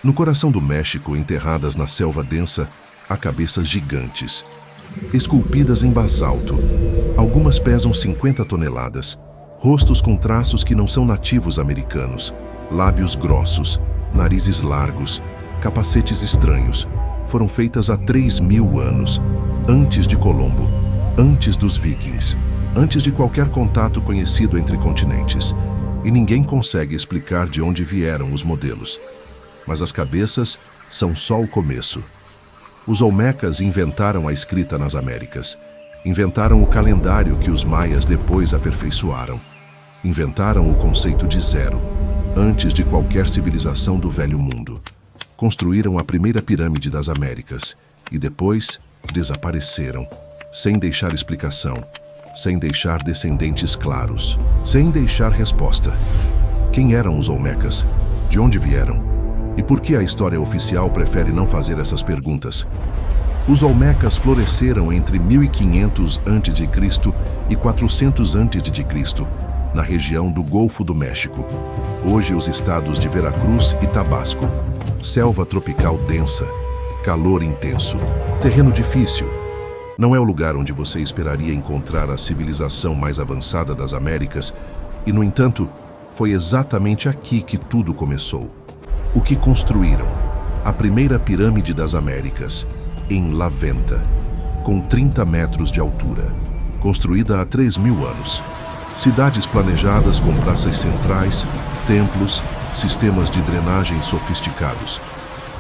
No coração do México, enterradas na selva densa, há cabeças gigantes, esculpidas em basalto. Algumas pesam 50 toneladas, rostos com traços que não são nativos americanos, lábios grossos, narizes largos, capacetes estranhos. Foram feitas há 3.000 anos, antes de Colombo, antes dos vikings, antes de qualquer contato conhecido entre continentes. E ninguém consegue explicar de onde vieram os modelos. Mas as cabeças são só o começo. Os olmecas inventaram a escrita nas Américas. Inventaram o calendário que os maias depois aperfeiçoaram. Inventaram o conceito de zero, antes de qualquer civilização do Velho Mundo. Construíram a primeira pirâmide das Américas e depois desapareceram, sem deixar explicação, sem deixar descendentes claros, sem deixar resposta. Quem eram os olmecas? De onde vieram? E por que a história oficial prefere não fazer essas perguntas? Os olmecas floresceram entre 1500 a.C. e 400 a.C., na região do Golfo do México, hoje os estados de Veracruz e Tabasco. Selva tropical densa, calor intenso, terreno difícil. Não é o lugar onde você esperaria encontrar a civilização mais avançada das Américas, e, no entanto, foi exatamente aqui que tudo começou. O que construíram? A primeira pirâmide das Américas, em La Venta, com 30 metros de altura, construída há 3.000 anos. Cidades planejadas com praças centrais, templos, sistemas de drenagem sofisticados,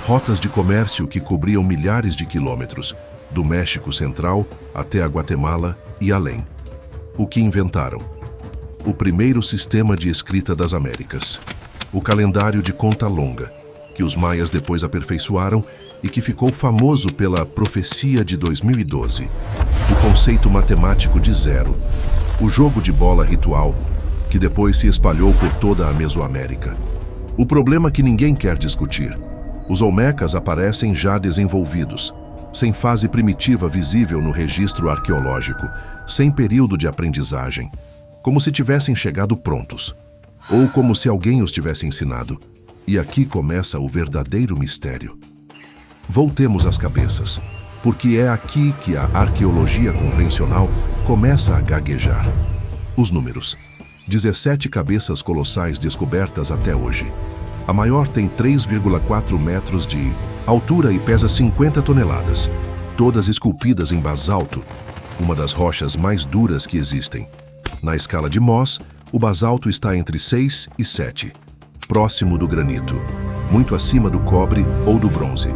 rotas de comércio que cobriam milhares de quilômetros, do México Central até a Guatemala e além. O que inventaram? O primeiro sistema de escrita das Américas. O calendário de conta longa, que os maias depois aperfeiçoaram e que ficou famoso pela profecia de 2012. O conceito matemático de zero. O jogo de bola ritual, que depois se espalhou por toda a Mesoamérica. O problema que ninguém quer discutir. Os olmecas aparecem já desenvolvidos, sem fase primitiva visível no registro arqueológico, sem período de aprendizagem, como se tivessem chegado prontos, ou como se alguém os tivesse ensinado. E aqui começa o verdadeiro mistério. Voltemos às cabeças, porque é aqui que a arqueologia convencional começa a gaguejar. Os números. 17 cabeças colossais descobertas até hoje. A maior tem 3,4 metros de altura e pesa 50 toneladas, todas esculpidas em basalto, uma das rochas mais duras que existem. Na escala de Mohs, o basalto está entre 6 e 7, próximo do granito, muito acima do cobre ou do bronze.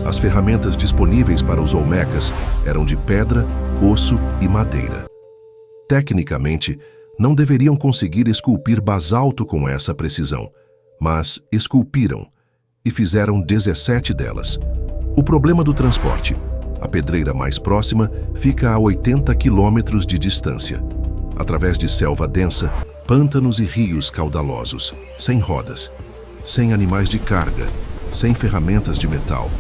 As ferramentas disponíveis para os olmecas eram de pedra, osso e madeira. Tecnicamente, não deveriam conseguir esculpir basalto com essa precisão, mas esculpiram e fizeram 17 delas. O problema do transporte. A pedreira mais próxima fica a 80 quilômetros de distância, através de selva densa, pântanos e rios caudalosos, sem rodas, sem animais de carga, sem ferramentas de metal.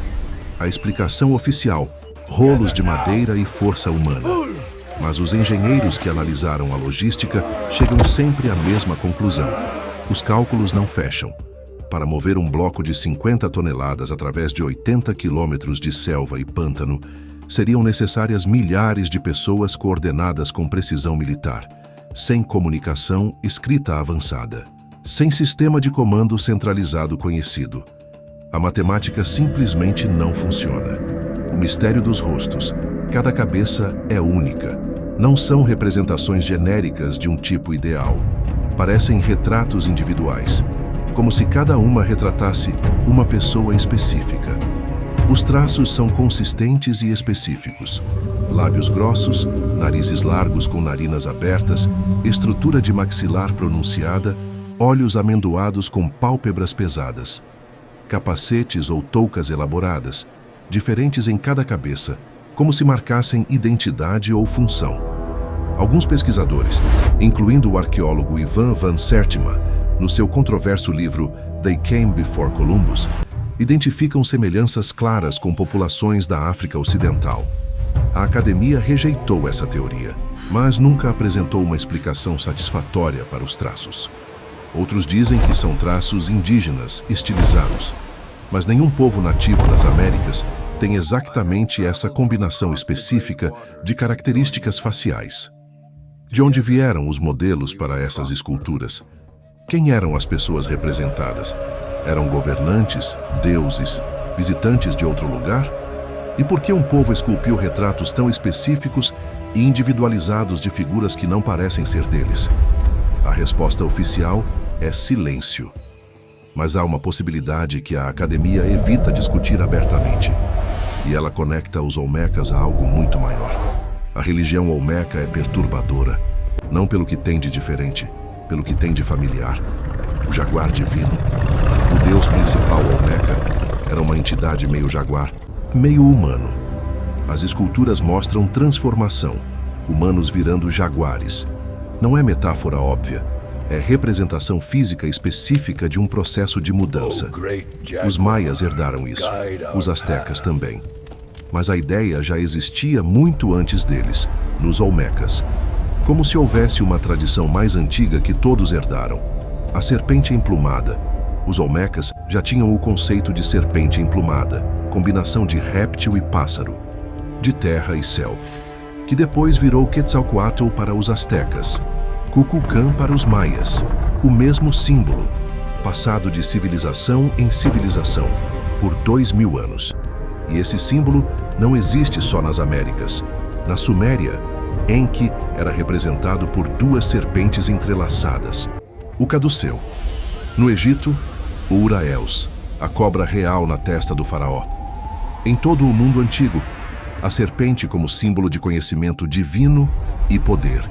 A explicação oficial: rolos de madeira e força humana. Mas os engenheiros que analisaram a logística chegam sempre à mesma conclusão. Os cálculos não fecham. Para mover um bloco de 50 toneladas através de 80 quilômetros de selva e pântano, seriam necessárias milhares de pessoas coordenadas com precisão militar, sem comunicação escrita avançada, sem sistema de comando centralizado conhecido. A matemática simplesmente não funciona. O mistério dos rostos. Cada cabeça é única. Não são representações genéricas de um tipo ideal. Parecem retratos individuais, como se cada uma retratasse uma pessoa específica. Os traços são consistentes e específicos. Lábios grossos, narizes largos com narinas abertas, estrutura de maxilar pronunciada, olhos amendoados com pálpebras pesadas. Capacetes ou toucas elaboradas, diferentes em cada cabeça, como se marcassem identidade ou função. Alguns pesquisadores, incluindo o arqueólogo Ivan van Sertima, no seu controverso livro They Came Before Columbus, identificam semelhanças claras com populações da África Ocidental. A academia rejeitou essa teoria, mas nunca apresentou uma explicação satisfatória para os traços. Outros dizem que são traços indígenas estilizados. Mas nenhum povo nativo das Américas tem exatamente essa combinação específica de características faciais. De onde vieram os modelos para essas esculturas? Quem eram as pessoas representadas? Eram governantes, deuses, visitantes de outro lugar? E por que um povo esculpiu retratos tão específicos e individualizados de figuras que não parecem ser deles? A resposta oficial é silêncio. Mas há uma possibilidade que a academia evita discutir abertamente. E ela conecta os Olmecas a algo muito maior. A religião Olmeca é perturbadora, não pelo que tem de diferente, pelo que tem de familiar. O jaguar divino. O deus principal Olmeca era uma entidade meio jaguar, meio humano. As esculturas mostram transformação, humanos virando jaguares. Não é metáfora óbvia. É representação física específica de um processo de mudança. Os maias herdaram isso, os astecas também. Mas a ideia já existia muito antes deles, nos Olmecas. Como se houvesse uma tradição mais antiga que todos herdaram. A serpente emplumada. Os Olmecas já tinham o conceito de serpente emplumada, combinação de réptil e pássaro, de terra e céu, que depois virou Quetzalcoatl para os astecas. Kukulcán para os maias, o mesmo símbolo, passado de civilização em civilização, por 2000 anos. E esse símbolo não existe só nas Américas. Na Suméria, Enki era representado por duas serpentes entrelaçadas, o caduceu. No Egito, o Uraels, a cobra real na testa do faraó. Em todo o mundo antigo, a serpente como símbolo de conhecimento divino e poder.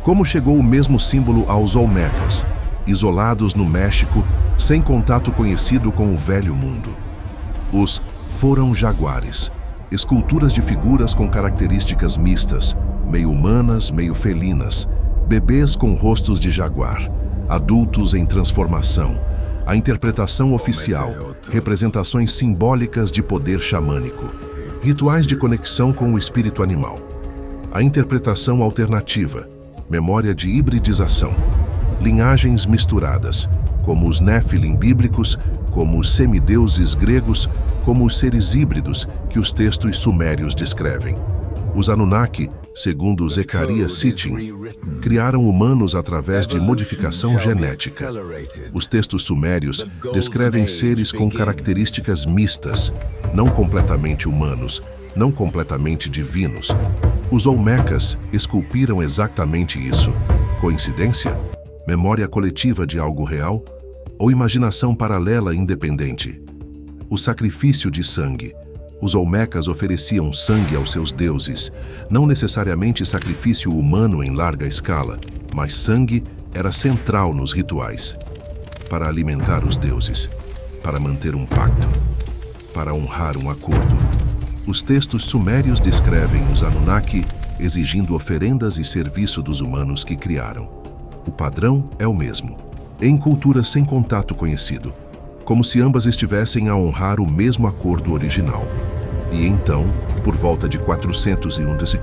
Como chegou o mesmo símbolo aos Olmecas, isolados no México, sem contato conhecido com o velho mundo? Os foram jaguares, esculturas de figuras com características mistas, meio humanas, meio felinas, bebês com rostos de jaguar, adultos em transformação, a interpretação oficial, representações simbólicas de poder xamânico, rituais de conexão com o espírito animal, a interpretação alternativa, memória de hibridização, linhagens misturadas, como os Néfilim bíblicos, como os semideuses gregos, como os seres híbridos que os textos sumérios descrevem. Os Anunnaki, segundo Zecharia Sitchin, criaram humanos através de modificação genética. Os textos sumérios descrevem seres com características mistas, não completamente humanos, não completamente divinos. Os Olmecas esculpiram exatamente isso. Coincidência? Memória coletiva de algo real? Ou imaginação paralela independente? O sacrifício de sangue. Os Olmecas ofereciam sangue aos seus deuses, não necessariamente sacrifício humano em larga escala, mas sangue era central nos rituais. Para alimentar os deuses, para manter um pacto, para honrar um acordo. Os textos sumérios descrevem os Anunnaki exigindo oferendas e serviço dos humanos que criaram. O padrão é o mesmo, em culturas sem contato conhecido, como se ambas estivessem a honrar o mesmo acordo original. E então, por volta de 401 a.C.,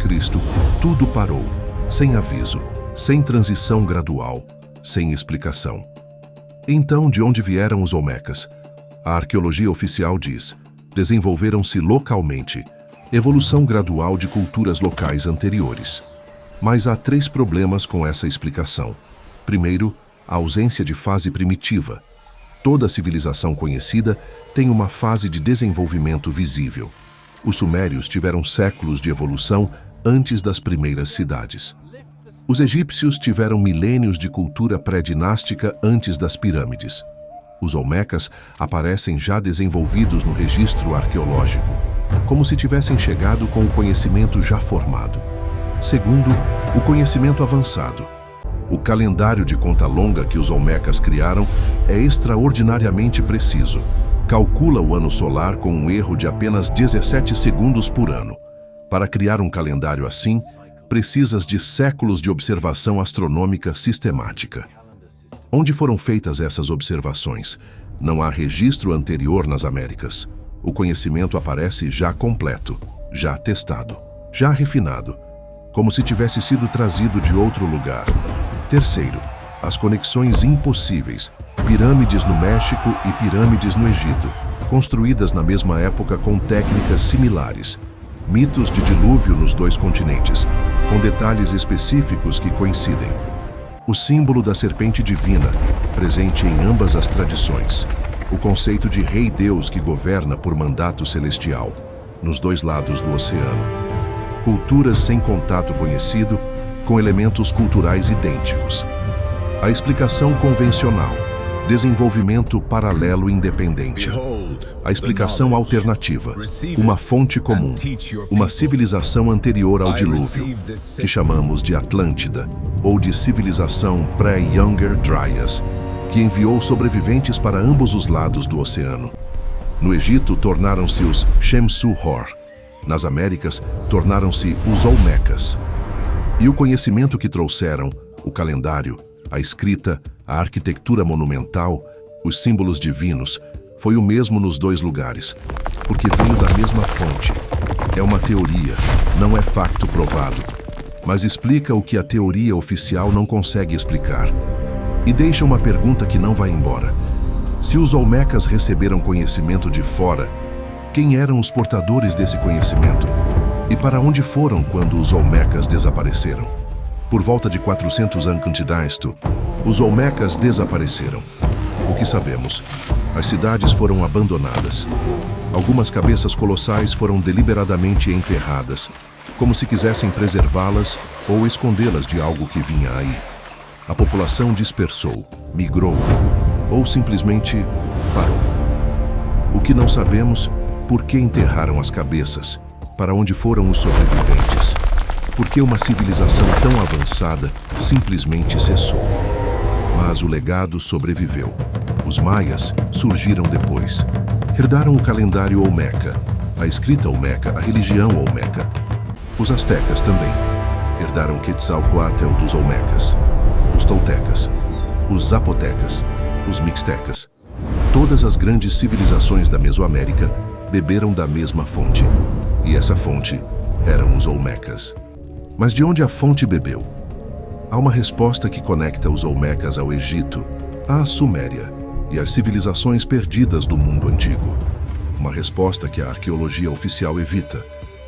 tudo parou, sem aviso, sem transição gradual, sem explicação. Então, de onde vieram os Olmecas? A arqueologia oficial diz: desenvolveram-se localmente, evolução gradual de culturas locais anteriores. Mas há 3 problemas com essa explicação. Primeiro, a ausência de fase primitiva. Toda civilização conhecida tem uma fase de desenvolvimento visível. Os sumérios tiveram séculos de evolução antes das primeiras cidades. Os egípcios tiveram milênios de cultura pré-dinástica antes das pirâmides. Os Olmecas aparecem já desenvolvidos no registro arqueológico, como se tivessem chegado com o conhecimento já formado. Segundo, o conhecimento avançado. O calendário de conta longa que os Olmecas criaram é extraordinariamente preciso. Calcula o ano solar com um erro de apenas 17 segundos por ano. Para criar um calendário assim, precisas de séculos de observação astronômica sistemática. Onde foram feitas essas observações? Não há registro anterior nas Américas. O conhecimento aparece já completo, já testado, já refinado, como se tivesse sido trazido de outro lugar. Terceiro, as conexões impossíveis, pirâmides no México e pirâmides no Egito, construídas na mesma época com técnicas similares. Mitos de dilúvio nos dois continentes, com detalhes específicos que coincidem. O símbolo da serpente divina, presente em ambas as tradições. O conceito de Rei Deus que governa por mandato celestial, nos dois lados do oceano. Culturas sem contato conhecido, com elementos culturais idênticos. A explicação convencional. Desenvolvimento paralelo independente. A explicação alternativa. Uma fonte comum. Uma civilização anterior ao dilúvio, que chamamos de Atlântida, ou de civilização pré-Younger Dryas, que enviou sobreviventes para ambos os lados do oceano. No Egito, tornaram-se os Shemsu-Hor. Nas Américas, tornaram-se os Olmecas. E o conhecimento que trouxeram, o calendário, a escrita, a arquitetura monumental, os símbolos divinos, foi o mesmo nos dois lugares, porque veio da mesma fonte. É uma teoria, não é facto provado, mas explica o que a teoria oficial não consegue explicar. E deixa uma pergunta que não vai embora. Se os Olmecas receberam conhecimento de fora, quem eram os portadores desse conhecimento? E para onde foram quando os Olmecas desapareceram? Por volta de 400 a.C., os Olmecas desapareceram. O que sabemos? As cidades foram abandonadas. Algumas cabeças colossais foram deliberadamente enterradas, como se quisessem preservá-las ou escondê-las de algo que vinha aí. A população dispersou, migrou, ou simplesmente parou. O que não sabemos, por que enterraram as cabeças? Para onde foram os sobreviventes? Por que uma civilização tão avançada simplesmente cessou? Mas o legado sobreviveu. Os maias surgiram depois. Herdaram o calendário Olmeca, a escrita Olmeca, a religião Olmeca. Os astecas também. Herdaram Quetzalcoatl dos Olmecas. Os toltecas, os zapotecas, os mixtecas. Todas as grandes civilizações da Mesoamérica beberam da mesma fonte. E essa fonte eram os Olmecas. Mas de onde a fonte bebeu? Há uma resposta que conecta os Olmecas ao Egito, à Suméria e às civilizações perdidas do mundo antigo. Uma resposta que a arqueologia oficial evita,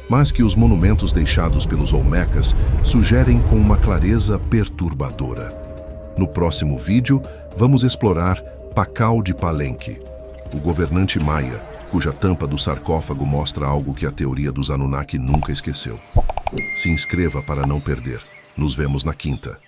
mas que os monumentos deixados pelos Olmecas sugerem com uma clareza perturbadora. No próximo vídeo, vamos explorar Pakal de Palenque, o governante maia, cuja tampa do sarcófago mostra algo que a teoria dos Anunnaki nunca esqueceu. Se inscreva para não perder. Nos vemos na quinta.